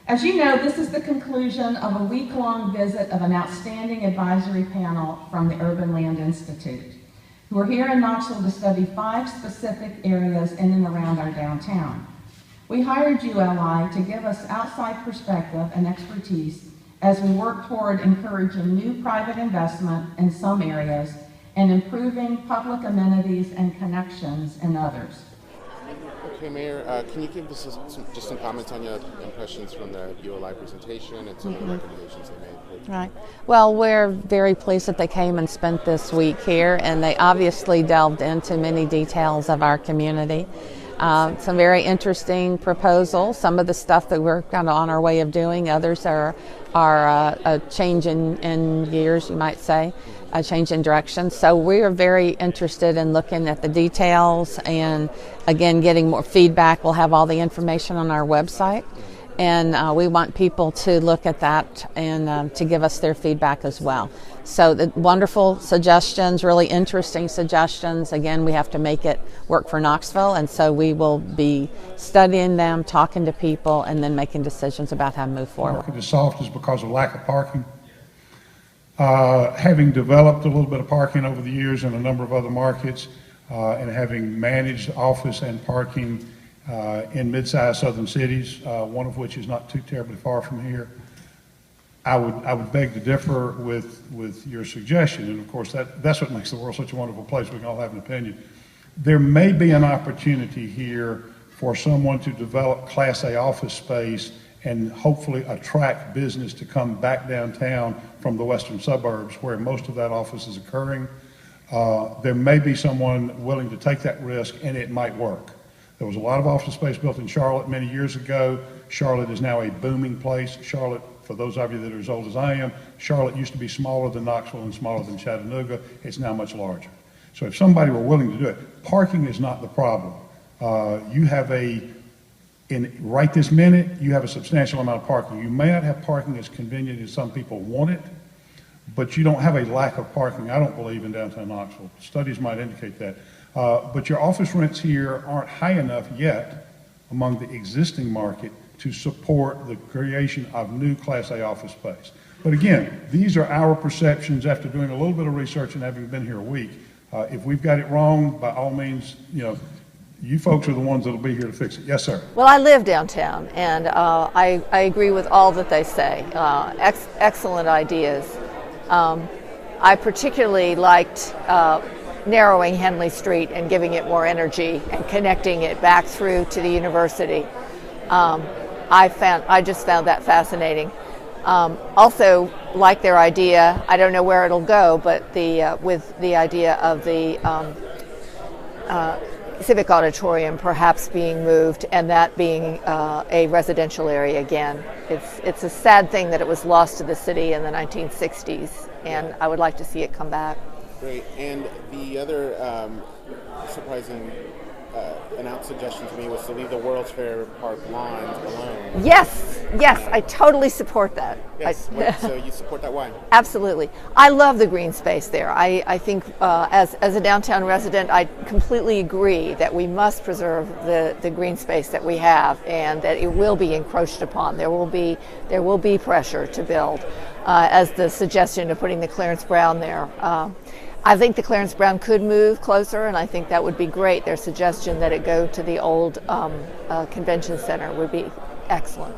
As you know, this is the conclusion of a week-long visit of an outstanding advisory panel from the Urban Land Institute, who are here in Knoxville to study 5 specific areas in and around our downtown. We hired ULI to give us outside perspective and expertise as we work toward encouraging new private investment in some areas and improving public amenities and connections in others. Okay, Mayor, can you give us just some comments on your impressions from the ULI presentation and some of the recommendations they made? Right. Well, we're very pleased that they came and spent this week here, and they obviously delved into many details of our community. Some very interesting proposals. Some of the stuff that we're kind of on our way of doing. Others are a change in gears, you might say, a change in direction. So we are very interested in looking at the details and, again, getting more feedback. We'll have all the information on our website. And we want people to look at that and to give us their feedback as well. So the wonderful suggestions, really interesting suggestions. Again, we have to make it work for Knoxville, and so we will be studying them, talking to people, and then making decisions about how to move forward. Market is soft is because of lack of parking. Having developed a little bit of parking over the years in a number of other markets, and having managed office and parking in mid-sized southern cities, one of which is not too terribly far from here, I would beg to differ with your suggestion. And of course, that's what makes the world such a wonderful place. We can all have an opinion. There may be an opportunity here for someone to develop Class A office space and hopefully attract business to come back downtown from the western suburbs where most of that office is occurring. There may be someone willing to take that risk, and it might work. There was a lot of office space built in Charlotte many years ago. Charlotte is now a booming place. Charlotte, for those of you that are as old as I am, Charlotte used to be smaller than Knoxville and smaller than Chattanooga. It's now much larger. So if somebody were willing to do it, parking is not the problem. You have right this minute, you have a substantial amount of parking. You may not have parking as convenient as some people want it, but you don't have a lack of parking, I don't believe, in downtown Knoxville. Studies might indicate that. But your office rents here aren't high enough yet among the existing market to support the creation of new Class A office space. But again, these are our perceptions after doing a little bit of research and having been here a week. If we've got it wrong, by all means, you folks are the ones that'll be here to fix it. Yes, sir. Well, I live downtown, and I agree with all that they say. Excellent ideas. I particularly liked narrowing Henley Street and giving it more energy and connecting it back through to the university. I just found that fascinating. Also, like their idea, I don't know where it'll go, but with the idea of the Civic Auditorium perhaps being moved and that being a residential area again. It's a sad thing that it was lost to the city in the 1960s, and I would like to see it come back. Great. And the other surprising announced suggestion to me was to leave the World's Fair Park lawns alone. Yes, I totally support that. Yes. So you support that? Why? Absolutely. I love the green space there. I think as a downtown resident, I completely agree that we must preserve the green space that we have, and that it will be encroached upon. There will be pressure to build, as the suggestion of putting the Clarence Brown there. I think the Clarence Brown could move closer, and I think that would be great. Their suggestion that it go to the old convention center would be excellent.